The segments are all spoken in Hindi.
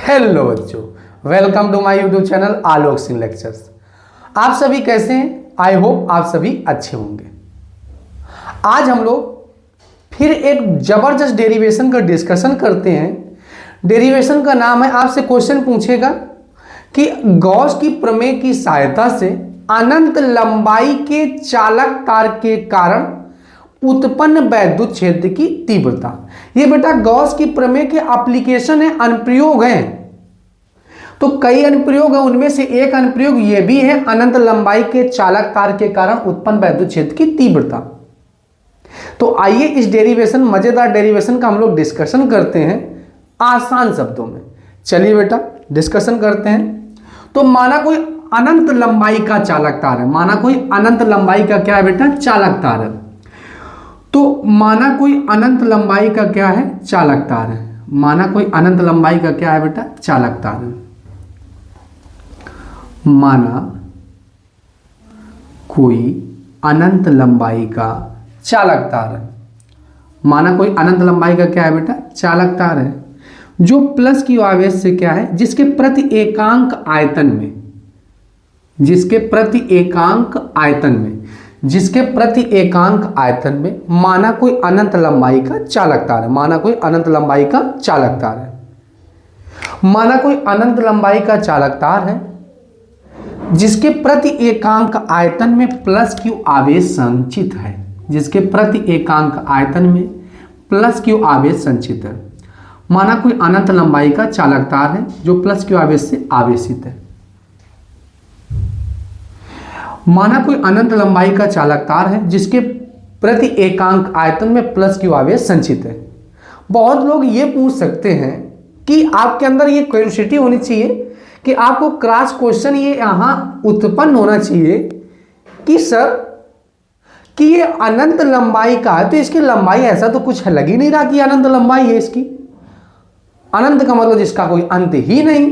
हेलो बच्चों, welcome to my YouTube channel Alok Singh lectures. आप सभी कैसे हैं? आई होप आप सभी अच्छे होंगे। आज हम लोग फिर एक जबरदस्त डेरिवेशन का डिस्कशन करते हैं। डेरिवेशन का नाम है, आपसे क्वेश्चन पूछेगा कि गॉस की प्रमेय की सहायता से अनंत लंबाई के चालक तार के कारण उत्पन्न वैद्युत क्षेत्र की तीव्रता। ये बेटा गॉस की प्रमेय के एप्लीकेशन है, अनुप्रयोग है। तो कई अनुप्रयोग है, उनमें से एक अनुप्रयोग ये भी है, अनंत लंबाई के चालक तार के कारण उत्पन्न वैद्युत क्षेत्र की तीव्रता। तो आइए इस डेरिवेशन, मजेदार डेरिवेशन का हम लोग डिस्कशन करते हैं आसान शब्दों में। चलिए बेटा डिस्कशन करते हैं। तो माना कोई अनंत लंबाई का चालक तार है, माना कोई अनंत लंबाई का क्या है बेटा? चालक तार है। तो माना कोई अनंत लंबाई का क्या है? चालक तार है। माना कोई अनंत लंबाई का क्या है बेटा? चालक तार है। माना कोई अनंत लंबाई का चालक तार है। माना कोई अनंत लंबाई का क्या है बेटा? चालक तार है, जो प्लस की आवेश से क्या है? जिसके प्रति एकांक आयतन में, जिसके प्रति एकांक आयतन में, जिसके प्रति एकांक आयतन में माना कोई अनंत लंबाई का चालक तार है। माना कोई अनंत लंबाई का चालक तार है। माना कोई अनंत लंबाई का चालक तार है जिसके प्रति एकांक आयतन में प्लस क्यू आवेश संचित है। जिसके प्रति एकांक आयतन में प्लस क्यू आवेश संचित है। माना कोई अनंत लंबाई का चालक तार है जो प्लस क्यू आवेश से आवेशित है। माना कोई अनंत लंबाई का चालक तार है जिसके प्रति एकांक आयतन में प्लस क्यू आवेश संचित है। बहुत लोग ये पूछ सकते हैं कि आपके अंदर ये क्यूरियोसिटी होनी चाहिए कि आपको क्रॉस क्वेश्चन ये यहाँ उत्पन्न होना चाहिए कि सर कि ये अनंत लंबाई का है तो इसकी लंबाई ऐसा तो कुछ लग ही नहीं रहा कि अनंत लंबाई है इसकी। अनंत का मतलब जिसका कोई अंत ही नहीं।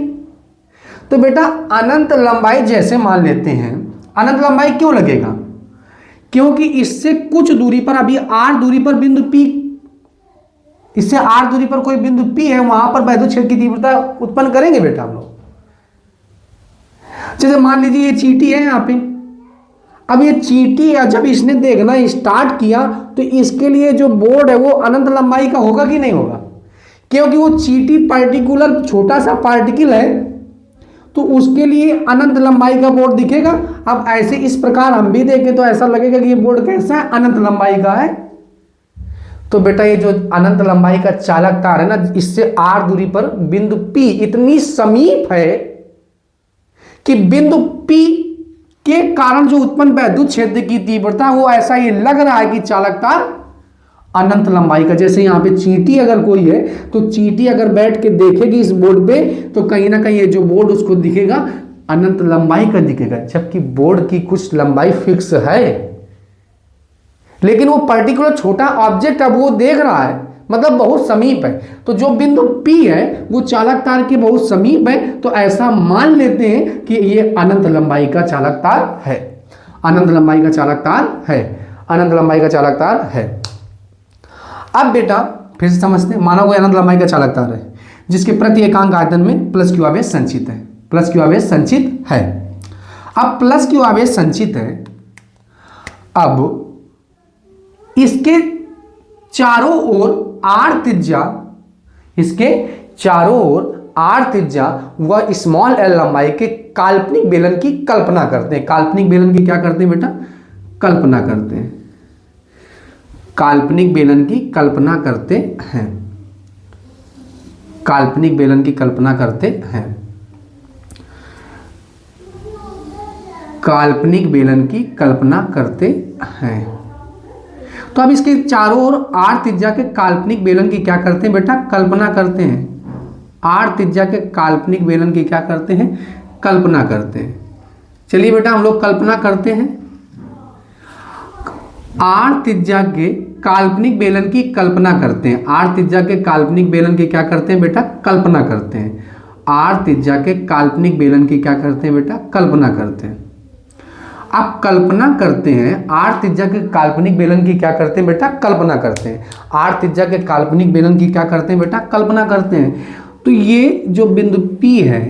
तो बेटा अनंत लंबाई जैसे मान लेते हैं, अनंत लंबाई क्यों लगेगा? क्योंकि इससे कुछ दूरी पर, अभी r दूरी पर बिंदु P, इससे r दूरी पर कोई बिंदु P है, वहां पर वैद्युत क्षेत्र की तीव्रता उत्पन्न करेंगे बेटा हम लोग। जैसे मान लीजिए ये चींटी है यहाँ पे। अब ये चींटी है, जब इसने देखना स्टार्ट किया तो इसके लिए जो बोर्ड है वो अनंत लंबाई का होगा कि नहीं होगा? क्योंकि वो चींटी पार्टिकुलर छोटा सा पार्टिकल है तो उसके लिए अनंत लंबाई का बोर्ड दिखेगा। अब ऐसे इस प्रकार हम भी देखें तो ऐसा लगेगा कि ये बोर्ड कैसा है? अनंत लंबाई का है। तो बेटा ये जो अनंत लंबाई का चालक तार है ना, इससे r दूरी पर बिंदु P इतनी समीप है कि बिंदु P के कारण जो उत्पन्न वैद्युत क्षेत्र की तीव्रता वो ऐसा ये लग रहा है कि चालक तार अनंत लंबाई का। जैसे यहाँ पे चींटी अगर कोई है तो चींटी अगर बैठ के देखेगी इस बोर्ड पे तो कहीं ना कहीं ये जो बोर्ड उसको दिखेगा अनंत लंबाई का दिखेगा, जबकि बोर्ड की कुछ लंबाई फिक्स है। लेकिन वो पर्टिकुलर छोटा ऑब्जेक्ट अब वो देख रहा है, मतलब बहुत समीप है। तो जो बिंदु P है वो चालक तार के बहुत समीप है, तो ऐसा मान लेते हैं कि ये अनंत लंबाई का चालक तार है। अनंत लंबाई का चालक तार है। अनंत लंबाई का चालक तार है। अब बेटा फिर से समझते हैं। माना कोई अनंत लंबाई का चालक तार है जिसके प्रति एकांक आयतन में प्लस क्यू आवेश संचित है। प्लस क्यू आवेश संचित है। अब प्लस क्यू आवेश संचित है, अब इसके चारों ओर आर त्रिज्या, इसके चारों ओर आर त्रिज्या व स्मॉल एल लंबाई के काल्पनिक बेलन की कल्पना करते हैं। काल्पनिक बेलन की क्या करते हैं बेटा? कल्पना करते हैं। काल्पनिक बेलन की कल्पना करते हैं। काल्पनिक बेलन की कल्पना करते हैं। काल्पनिक बेलन की कल्पना करते हैं। तो अब इसके चारों ओर आर त्रिज्या के काल्पनिक बेलन की क्या करते हैं बेटा? कल्पना करते हैं। आर त्रिज्या के काल्पनिक बेलन की क्या करते हैं? कल्पना करते हैं। चलिए बेटा हम लोग कल्पना करते हैं। आर त्रिज्या के काल्पनिक बेलन की कल्पना करते हैं। आर त्रिज्या के काल्पनिक बेलन की क्या करते हैं बेटा? कल्पना करते हैं। आर त्रिज्या के काल्पनिक बेलन की क्या करते हैं बेटा? कल्पना करते हैं। आप कल्पना करते हैं आर त्रिज्या के काल्पनिक बेलन की क्या करते हैं बेटा? कल्पना करते हैं। आर त्रिज्या के काल्पनिक बेलन की क्या करते हैं बेटा? कल्पना करते हैं। तो ये जो बिंदु P है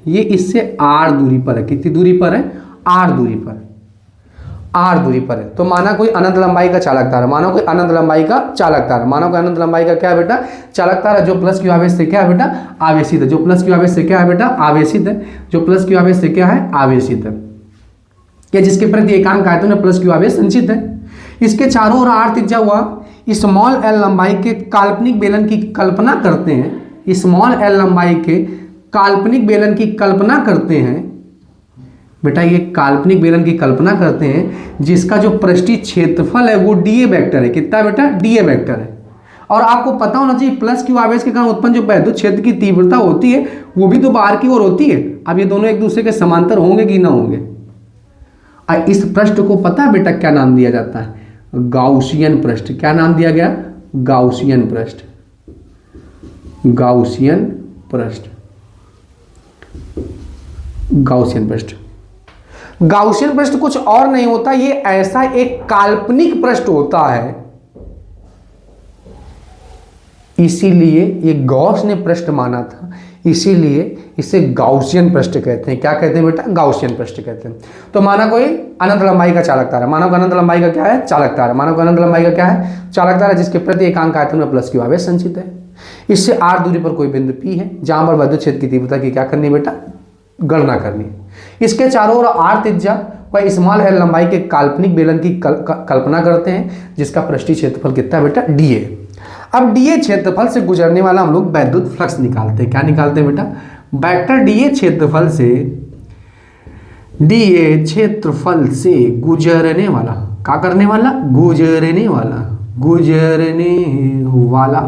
ये इससे r दूरी पर है। कितनी दूरी पर है? r दूरी पर, r दूरी पर है। तो माना कोई अनंत लंबाई का चालक तार है, मानो कोई अनंत लंबाई का चालक तार है, मानो कोई अनंत लंबाई का क्या है बेटा? चालक तार है, जो प्लस क्यू आवेश से क्या है बेटा? आवेशित है। जो प्लस क्यू आवेश से क्या है बेटा? आवेशित है। जो प्लस क्यू आवेश से क्या है? आवेशित है। या जिसके प्रति एकांक आयतन में प्लस क्यू आवेश संचित है। इसके चारों ओर r त्रिज्या हुआ। स्मॉल l लंबाई के काल्पनिक बेलन की कल्पना करते हैं। स्मॉल l लंबाई के काल्पनिक बेलन की कल्पना करते हैं बेटा, ये काल्पनिक बेलन की कल्पना करते हैं जिसका जो पृष्ठीय क्षेत्रफल है वो dA वेक्टर है। कितना बेटा? dA वेक्टर है। और आपको पता होना चाहिए प्लस क्यू आवेश के कारण उत्पन्न जो वैद्युत क्षेत्र की तीव्रता होती है वो भी तो बाहर की ओर होती है। अब ये दोनों एक दूसरे के समांतर होंगे कि ना होंगे? इस पृष्ठ को पता है बेटा क्या नाम दिया जाता है? गाउसियन पृष्ठ। क्या नाम दिया गया? गाउसियन पृष्ठ। गाउसियन पृष्ठ। गाउसियन पृष्ठ। गाउसियन पृष्ठ कुछ और नहीं होता, ये ऐसा एक काल्पनिक पृष्ठ होता है, इसीलिए ये गॉस ने पृष्ठ माना था, इसीलिए इसे गाउसियन पृष्ठ कहते हैं। क्या कहते हैं बेटा? गाउसियन पृष्ठ कहते हैं। तो माना कोई अनंत लंबाई का चालक तार है, मानव अनंत लंबाई का क्या है? चालक तार है। मानव अनंत लंबाई का क्या है? चालक तार है, जिसके प्रति एकांक आयतन में प्लस क्यू आवेश संचित है। इससे r दूरी पर कोई बिंदु P है जहां पर वैद्युत क्षेत्र की तीव्रता की क्या करनी है बेटा? गणना करनी है। इसके चारों ओर r त्रिज्या व स्मॉल l लंबाई के काल्पनिक बेलन की कल्पना करते हैं जिसका पृष्ठीय क्षेत्रफल कितना है बेटा? dA। अब dA क्षेत्रफल से गुजरने वाला हम लोग वैद्युत फ्लक्स निकालते हैं। क्या निकालते हैं बेटा? वेक्टर dA क्षेत्रफल से, dA क्षेत्रफल से गुजरने वाला, क्या करने वाला? गुजरने वाला, गुजरने वाला,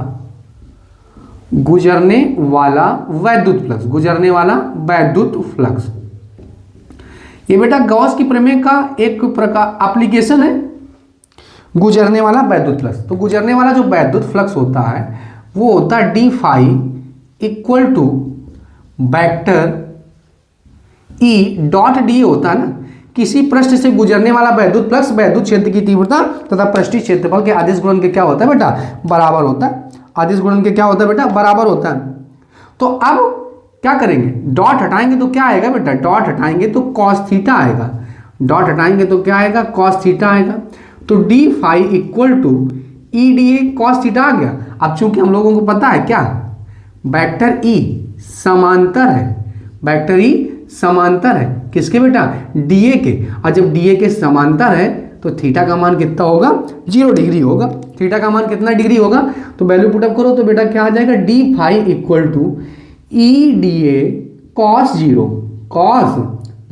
गुजरने वाला वैद्युत फ्लक्स, गुजरने वाला वैद्युत फ्लक्स। ये बेटा गॉस की प्रमेय का एक प्रकार एप्लीकेशन है, गुजरने वाला वैद्युत फ्लक्स। तो गुजरने वाला जो वैद्युत फ्लक्स होता है वो होता है d phi equal to vector E dot d होता है ना, किसी पृष्ठ से गुजरने वाला वैद्युत फ्लक्स वैद्युत क्षेत्र की तीव्रता तथा पृष्ठीय क्षेत्रफल के अदिश गुणन के क्या होता है बेटा? बराबर होता है। अदिश गुणन के क्या होता है बेटा? बराबर होता है। तो अब क्या करेंगे? डॉट हटाएंगे तो क्या आएगा बेटा? डॉट हटाएंगे तो कॉस थीटा आएगा। डॉट हटाएंगे तो क्या आएगा? कॉस थीटा आएगा। तो d phi equal to E d A cos theta आ गया। अब चूंकि हम लोगों को पता है क्या, वेक्टर ई समांतर है, वेक्टर ई समांतर है किसके बेटा? डीए के। और जब डीए के समांतर है तो थीटा का मान कितना होगा? 0 डिग्री होगा। थीटा का मान कितना डिग्री होगा? तो वैल्यू पुटअप करो तो बेटा क्या आ जाएगा? D phi equal to E d A cos 0, cos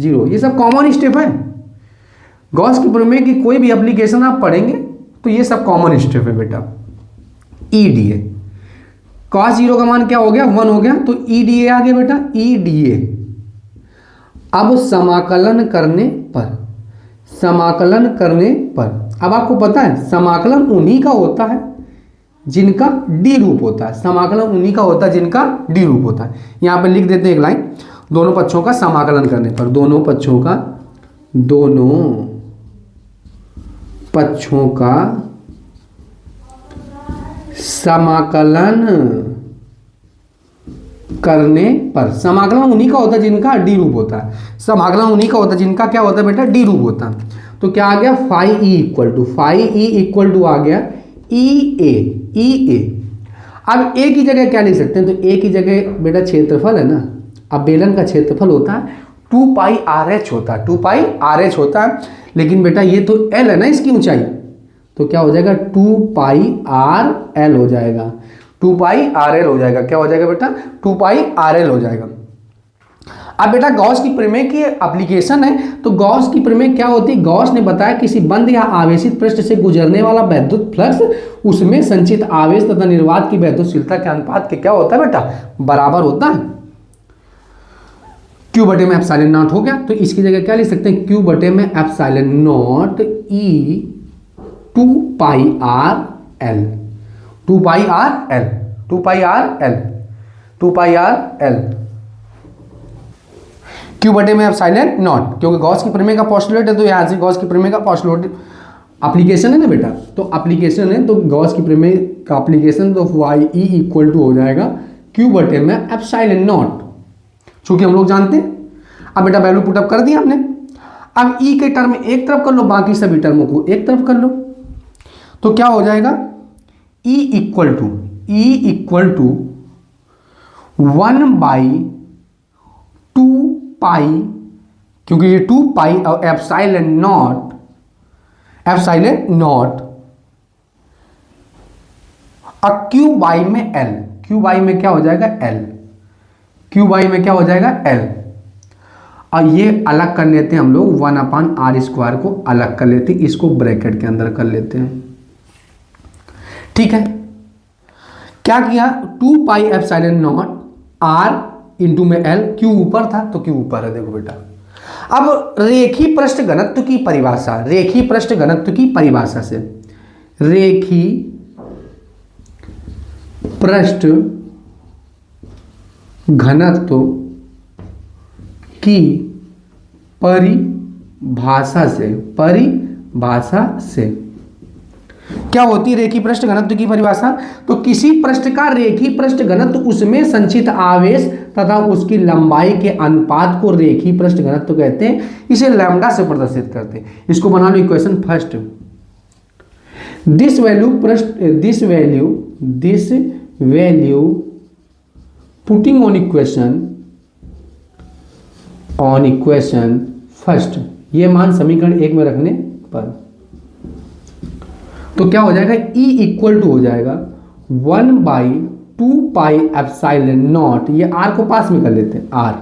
0। ये सब कॉमन स्टेप है। गॉस की प्रमेय की कोई भी एप्लीकेशन आप पढ़ेंगे तो ये सब कॉमन स्टेप है बेटा। ई डी ए कॉस 0 का मान क्या हो गया? 1 हो गया, तो ई डी ए आ गया बेटा, ई डी ए। अब समाकलन करने पर, समाकलन करने पर, अब आपको पता है समाकलन उन्हीं का होता है जिनका डी रूप होता है। समाकलन उन्हीं का होता है जिनका डी रूप होता है। यहां पे लिख देते हैं एक लाइन, दोनों पक्षों का समाकलन करने पर, दोनों पक्षों का, दोनों पक्षों का समाकलन करने पर। समाकलन उन्हीं का होता है जिनका डी रूप होता है। समाकलन उन्हीं का होता है जिनका क्या होता है बेटा? डी रूप होता है। तो क्या आ गया? Phi E equal to, phi E equal to आ गया ई ए, ई ए। अब ए की जगह क्या लिख सकते हैं? तो ए की जगह बेटा क्षेत्रफल है ना, अब बेलन का क्षेत्रफल होता है 2 पाई आर एच होता है, 2 पाई आर एच होता है। लेकिन बेटा ये तो एल है ना इसकी ऊंचाई, तो क्या हो जाएगा? 2 पाई आर एल हो जाएगा, 2 पाई आर एल हो जाएगा। क्या हो जाएगा बेटा? 2 पाई आर एल हो जाएगा। अब बेटा गॉस की प्रमेय की एप्लीकेशन है, तो गॉस की प्रमेय क्या होती है? गॉस ने बताया किसी बंद या आवेशित पृष्ठ से गुजरने वाला वैद्युत फ्लक्स उसमें संचित आवेश तथा निर्वात की वैद्युतशीलता के अनुपात के क्या होता है बेटा? बराबर होता है। क्यू बटे में एप्सिलॉन नॉट हो गया, तो इसकी जगह क्या लिख सकते हैं? क्यू बटे में epsilon not E 2 pi R L, 2 pi R L, 2 pi R L, 2 pi R L, Q बटे में एप्सिलॉन नॉट, क्योंकि गॉस की प्रमेय का पोस्टुलेट है तो यहां से गॉस की प्रमेय का पोस्टुलेट एप्लीकेशन है ना बेटा, तो एप्लीकेशन है तो गॉस की प्रमेय का एप्लीकेशन, तो वाई ई इक्वल टू हो जाएगा क्यू बटे में एप्सिलॉन नॉट, चूंकि हम लोग जानते हैं। अब बेटा वैल्यू पुटअप कर दिया हमने। अब ई के टर्म एक तरफ कर लो, बाकी सभी टर्मों को एक तरफ कर लो, तो क्या हो जाएगा ई इक्वल टू 1/2 पाई, क्योंकि ये 2 पाई और एप्सिलॉन नॉट क्यू बाई में एल, क्यू बाई में क्या हो जाएगा एल, क्यू बाई में क्या हो जाएगा एल। और ये अलग कर लेते हैं हम लोग, 1/r² को अलग कर लेते हैं, इसको ब्रैकेट के अंदर कर लेते हैं। ठीक है, क्या किया 2 pi epsilon naught r into में एल, क्यू ऊपर था तो क्यू ऊपर है। देखो बेटा, अब रेखी पृष्ठ घनत्व की परिभाषा, रेखी पृष्ठ घनत्व की परिभाषा से, रेखी पृष्ठ घनत्व की परिभाषा से क्या होती है रेखी पृष्ठ घनत्व की परिभाषा? तो किसी पृष्ठ का रेखी पृष्ठ घनत्व उसमें संचित आवेश तथा उसकी लंबाई के अनुपात को रेखी पृष्ठ घनत्व कहते हैं। इसे लैम्डा से प्रदर्शित करते हैं। इसको बना लो equation first. This value putting on equation first, ये मान समीकरण 1 में रखने पर तो क्या हो जाएगा E इक्वल टू हो जाएगा 1/2 पाई एप्सिलॉन नॉट, ये R को पास में कर लेते हैं R,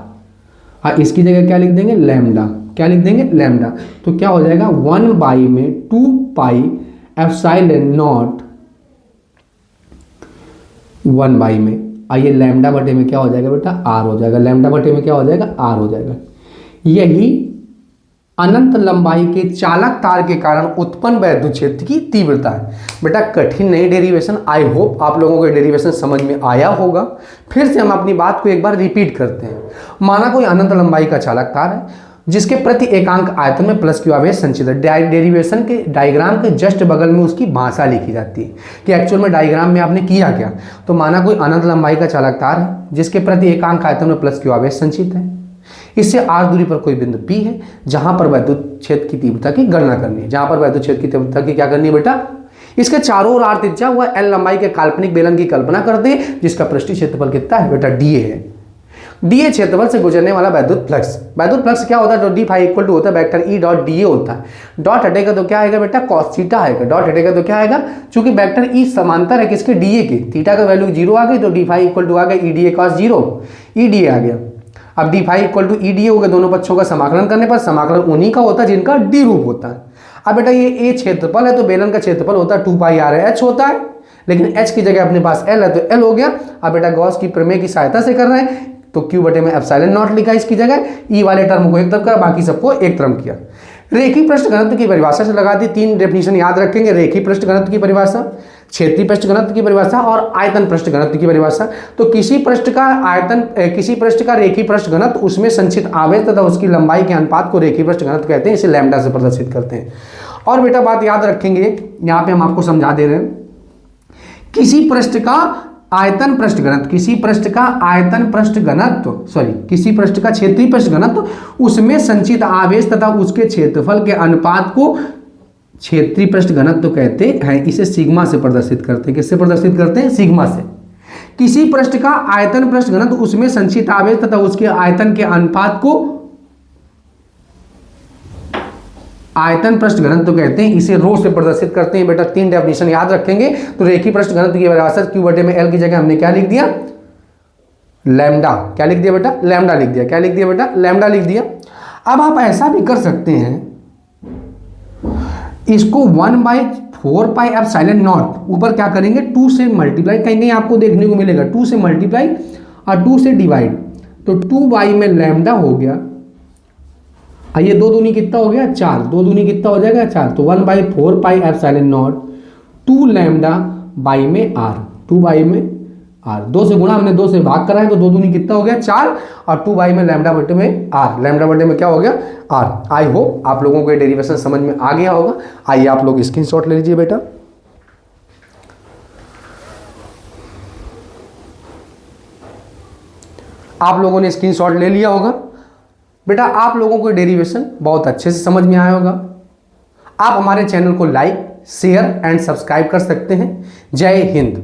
और इसकी जगह क्या लिख देंगे लैम्डा, क्या लिख देंगे लैम्डा। तो क्या हो जाएगा 1/2 पाई एप्सिलॉन नॉट 1 में, आइए लैम्डा बटे में क्या हो जाएगा बेटा R हो जाएगा, लैम्डा बटे में क्या हो जाएगा R हो जाएगा। यही अनंत लंबाई के चालक तार के कारण उत्पन्न वैद्युत क्षेत्र की तीव्रता है। बेटा कठिन नहीं डेरिवेशन, आई होप आप लोगों को डेरिवेशन समझ में आया होगा। फिर से हम अपनी बात को एक बार रिपीट करते हैं। माना कोई अनंत लंबाई का चालक तार है जिसके प्रति एकांक आयतन में प्लस क्यू आवेश संचित है। डेरिवेशन के डायग्राम के जस्ट बगल में उसकी भाषा लिखी जाती है कि एक्चुअल में डायग्राम में आपने किया क्या। तो माना कोई अनंत लंबाई का चालक तार है जिसके प्रति एकांक आयतन में प्लस क्यू आवेश संचित है। इससे r दूरी पर कोई बिंदु P है जहां पर वैद्युत क्षेत्र की तीव्रता की गणना करनी है, जहां पर वैद्युत क्षेत्र की तीव्रता की क्या करनी है बेटा, इसके चारों ओर r त्रिज्या हुआ L लंबाई के काल्पनिक बेलन की कल्पना करते हैं जिसका पृष्ठीय क्षेत्रफल कितना है बेटा dA है। dA क्षेत्रफल से गुजरने वाला वैद्युत फ्लक्स क्या होता है, तो d फाई इक्वल टू होता है वेक्टर E डॉट dA होता है। डॉट हटेगा तो क्या आएगा बेटा cos थीटा आएगा, डॉट हटेगा तो क्या आएगा, चूंकि वेक्टर E समांतर है किसके dA के, थीटा का वैल्यू 0 आ गई तो d फाई इक्वल टू आ गया E dA cos 0, E dA आ गया। अब d phi equal to E d हो गया, दोनों पक्षों का समाकलन करने पर समाकलन उन्हीं का होता है जिनका d रूप होता है। अब बेटा ये a क्षेत्रफल है तो बेलन का क्षेत्रफल होता है 2 पाई r है, h होता है, लेकिन h की जगह अपने पास l है तो l हो गया। अब बेटा गॉस की प्रमेय की सहायता से कर रहे हैं तो q बटे में एप्सिलॉन नॉट लिखा इसकी जगह, e वाले टर्म को एक तरफ करा बाकी सबको एक तरफ किया। रेखी पृष्ठ घनत्व की परिभाषा से लगा दी, 3 डेफिनेशन याद रखेंगे, रेखी पृष्ठ घनत्व की परिभाषा, क्षेत्रीय पृष्ठ घनत्व की परिभाषा और आयतन पृष्ठ घनत्व की परिभाषा। तो किसी पृष्ठ का रेखी पृष्ठ घनत्व उसमें संचित आवेश तथा उसकी लंबाई के अनुपात को रेखी पृष्ठ घनत्व कहते हैं, इसे लैम्डा से प्रदर्शित करते हैं। और बेटा बात याद रखेंगे, यहाँ पे हम आपको समझा दे रहे हैं, किसी पृष्ठ का क्षेत्रीय पृष्ठ घनत्व उसमें संचित आवेश तथा उसके क्षेत्रफल के अनुपात को क्षेत्रीय पृष्ठ घनत्व कहते हैं, इसे सिग्मा से प्रदर्शित करते हैं। किससे प्रदर्शित करते हैं, सिग्मा से। किसी पृष्ठ का आयतन पृष्ठ घनत्व उसमें संचित आवेश तथा उसके आयतन के अनुपात को आयतन पृष्ठ घनत्व कहते हैं, इसे रो से प्रदर्शित करते हैं। बेटा 3 डेफिनेशन याद रखेंगे। तो रेखी पृष्ठ घनत्व की परिभाषा q बटे में l की जगह हमने क्या लिख दिया लैम्डा, क्या लिख दिया बेटा लैम्डा लिख दिया, क्या लिख दिया बेटा लैम्डा लिख दिया। अब आप ऐसा भी कर सकते हैं, इसको 1/4 पाई एप्सिलॉन नॉट ऊपर क्या करेंगे 2 से मल्टीप्लाई करेंगे, आपको देखने को मिलेगा 2 से मल्टीप्लाई और 2 से डिवाइड, तो 2 में लैम्डा हो गया। ये 2 दूनी कितना हो गया 4, 2 दूनी कितना हो जाएगा 4, तो 1/4 पाई एप्सिलॉन नॉट 2 लैम्डा बाई में r, 2 बाई में r, 2 से गुणा हमने 2 से भाग करा है तो 2 दूनी कितना हो गया 4 और 2 बाई में लैम्डा बटे में r, लैम्डा बटे में क्या हो गया r। आई होप आप लोगों को ये डेरिवेशन समझ में आ गया होगा। आइए आप लोग स्क्रीनशॉट ले लीजिए बेटा। आप लोगों ने स्क्रीनशॉट ले लिया होगा। बेटा आप लोगों को डेरिवेशन बहुत अच्छे से समझ में आया होगा। आप हमारे चैनल को लाइक, शेयर एंड सब्सक्राइब कर सकते हैं। जय हिंद।